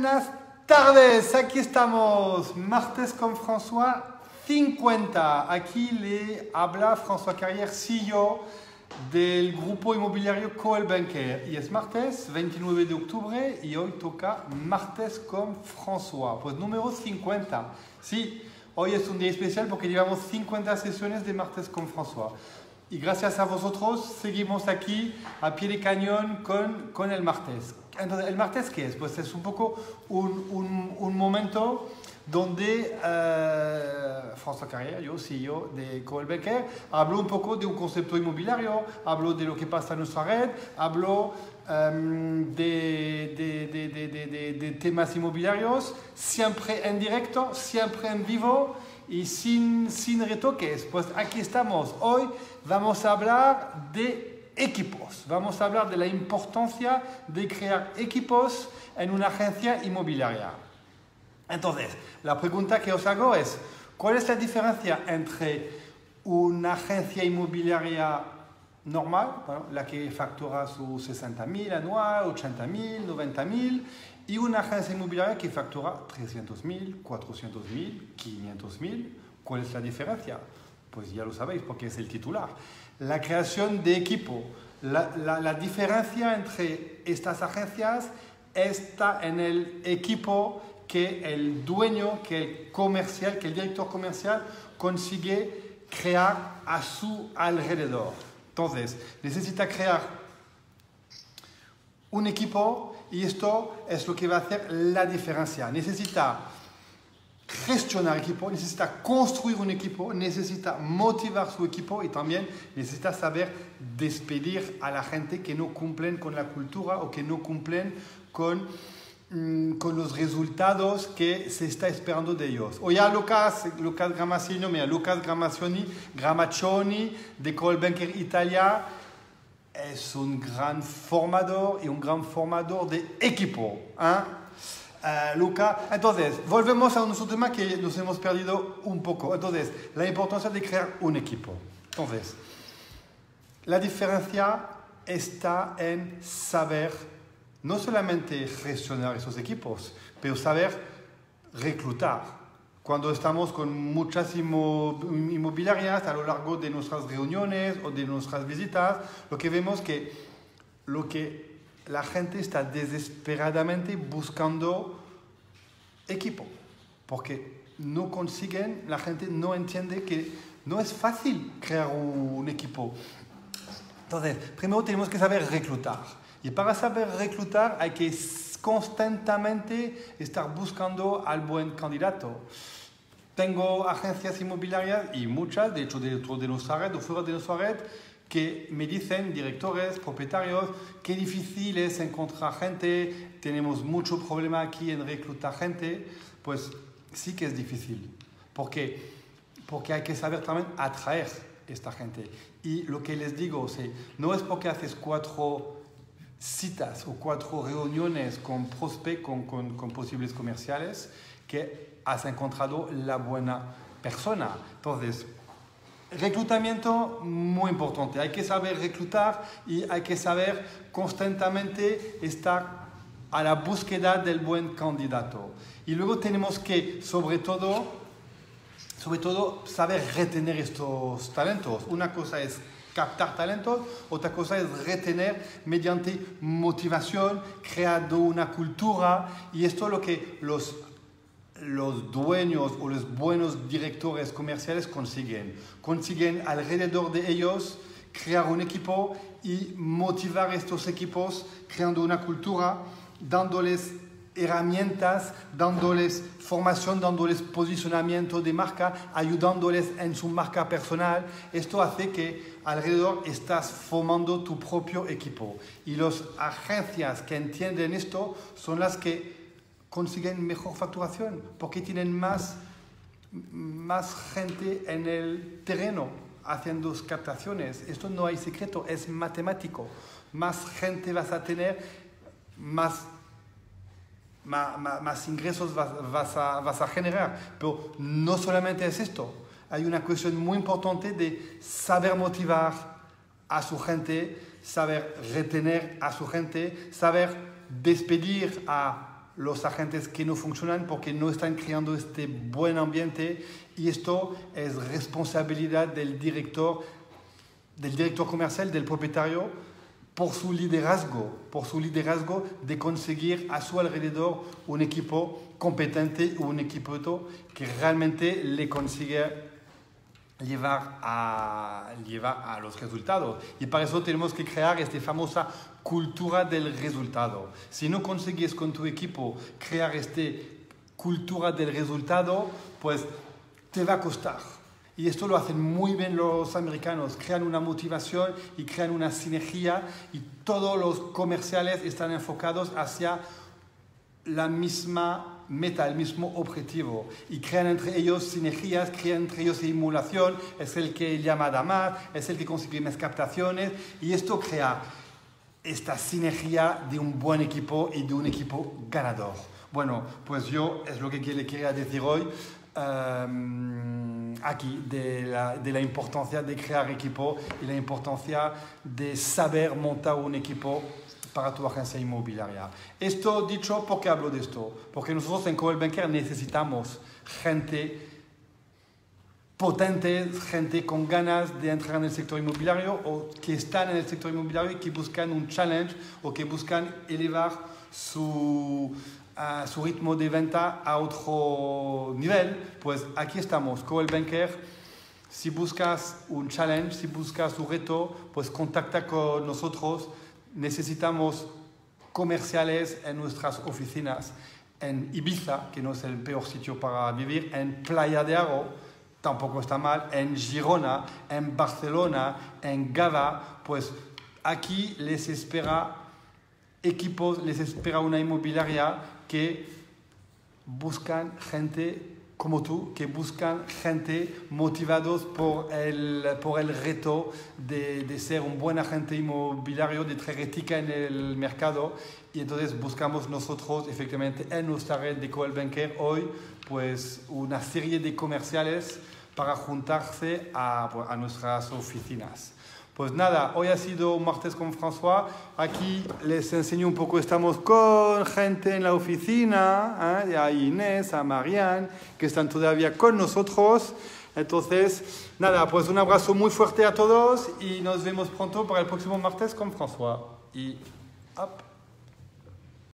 Buenas tardes, aquí estamos, martes con François 50. Aquí le habla François Carrière, CEO del grupo inmobiliario Coldwell Banker. Y es martes 29 de octubre y hoy toca martes con François, pues número 50. Sí, hoy es un día especial porque llevamos 50 sesiones de martes con François. Y gracias a vosotros seguimos aquí a pie de cañón con el martes. Entonces, ¿el martes qué es? Pues es un poco un momento donde François Carrière, yo, CEO de Coldwell Banker, hablo un poco de un concepto inmobiliario, hablo de lo que pasa en nuestra red, hablo de temas inmobiliarios, siempre en directo, siempre en vivo y sin retoques. Pues aquí estamos. Hoy vamos a hablar de equipos. Vamos a hablar de la importancia de crear equipos en una agencia inmobiliaria. Entonces, la pregunta que os hago es, ¿cuál es la diferencia entre una agencia inmobiliaria normal, bueno, la que factura sus 60.000 anual, 80.000, 90.000, y una agencia inmobiliaria que factura 300.000, 400.000, 500.000? ¿Cuál es la diferencia? Pues ya lo sabéis porque es el titular. La creación de equipo. La diferencia entre estas agencias está en el equipo que el dueño, que el comercial, que el director comercial consigue crear a su alrededor. Entonces, necesita crear un equipo y esto es lo que va a hacer la diferencia. Necesita gestionar equipo, necesita construir un equipo, necesita motivar su equipo y también necesita saber despedir a la gente que no cumplen con la cultura o que no cumplen con los resultados que se está esperando de ellos. Hoy a Lucas Gramaccioni de Coldwell Banker Italia es un gran formador y un gran formador de equipo. Luca, entonces, volvemos a nuestro tema que nos hemos perdido un poco. Entonces, la importancia de crear un equipo. Entonces, la diferencia está en saber no solamente gestionar esos equipos, pero saber reclutar. Cuando estamos con muchas inmobiliarias a lo largo de nuestras reuniones o de nuestras visitas, lo que vemos que la gente está desesperadamente buscando equipo, porque no consiguen, la gente no entiende que no es fácil crear un equipo. Entonces, primero tenemos que saber reclutar. Y para saber reclutar hay que constantemente estar buscando al buen candidato. Tengo agencias inmobiliarias y muchas, de hecho, dentro de nuestra red o fuera de nuestra red, que me dicen, directores, propietarios, qué difícil es encontrar gente, tenemos mucho problema aquí en reclutar gente. Pues sí que es difícil, porque hay que saber también atraer esta gente. Y lo que les digo, no es porque haces 4 citas o 4 reuniones con prospectos, con posibles comerciales, que has encontrado la buena persona. Entonces, reclutamiento muy importante. Hay que saber reclutar y hay que saber constantemente estar a la búsqueda del buen candidato. Y luego tenemos que, sobre todo, saber retener estos talentos. Una cosa es captar talentos, otra cosa es retener mediante motivación, creando una cultura, y esto es lo que los dueños o los buenos directores comerciales consiguen alrededor de ellos crear un equipo y motivar estos equipos creando una cultura, dándoles herramientas, dándoles formación, dándoles posicionamiento de marca, ayudándoles en su marca personal. Esto hace que alrededor estás formando tu propio equipo. Y las agencias que entienden esto son las que consiguen mejor facturación porque tienen más gente en el terreno haciendo captaciones. Esto no hay secreto, es matemático. Más gente vas a tener, más ingresos vas a generar. Pero no solamente es esto. Hay una cuestión muy importante de saber motivar a su gente, saber retener a su gente, saber despedir a los agentes que no funcionan porque no están creando este buen ambiente, y esto es responsabilidad del director comercial, del propietario, por su liderazgo de conseguir a su alrededor un equipo competente, un equipo que realmente le consigue llevar a los resultados. Y para eso tenemos que crear esta famosa cultura del resultado. Si no consigues con tu equipo crear esta cultura del resultado, pues te va a costar. Y esto lo hacen muy bien los americanos, crean una motivación y crean una sinergia, y todos los comerciales están enfocados hacia la misma meta, el mismo objetivo, y crean entre ellos sinergias, crean entre ellos emulación. Es el que llama a más, es el que consigue más captaciones, y esto crea esta sinergia de un buen equipo y de un equipo ganador. Bueno, pues yo es lo que le quería decir hoy. Aquí, de la importancia de crear equipo y la importancia de saber montar un equipo para tu agencia inmobiliaria. Esto dicho, ¿por qué hablo de esto? Porque nosotros en Coldwell Banker necesitamos gente potente, gente con ganas de entrar en el sector inmobiliario, o que están en el sector inmobiliario y que buscan un challenge, o que buscan elevar su ritmo de venta a otro nivel. Pues aquí estamos, Coldwell Banker. Si buscas un challenge, si buscas un reto, pues contacta con nosotros. Necesitamos comerciales en nuestras oficinas en Ibiza, que no es el peor sitio para vivir, en Playa de Aro, tampoco está mal, en Girona, en Barcelona, en Gavà. Pues aquí les espera equipos, les espera una inmobiliaria que buscan gente como tú, que buscan gente motivados por el reto de ser un buen agente inmobiliario, de traer ética en el mercado. Y entonces buscamos nosotros, efectivamente, en nuestra red de Coldwell Banker hoy, pues una serie de comerciales para juntarse a nuestras oficinas. Pues nada, hoy ha sido un martes con François. Aquí les enseño un poco, estamos con gente en la oficina, a Inés, a Marianne, que están todavía con nosotros. Entonces, nada, pues un abrazo muy fuerte a todos y nos vemos pronto para el próximo martes con François. Y, hop.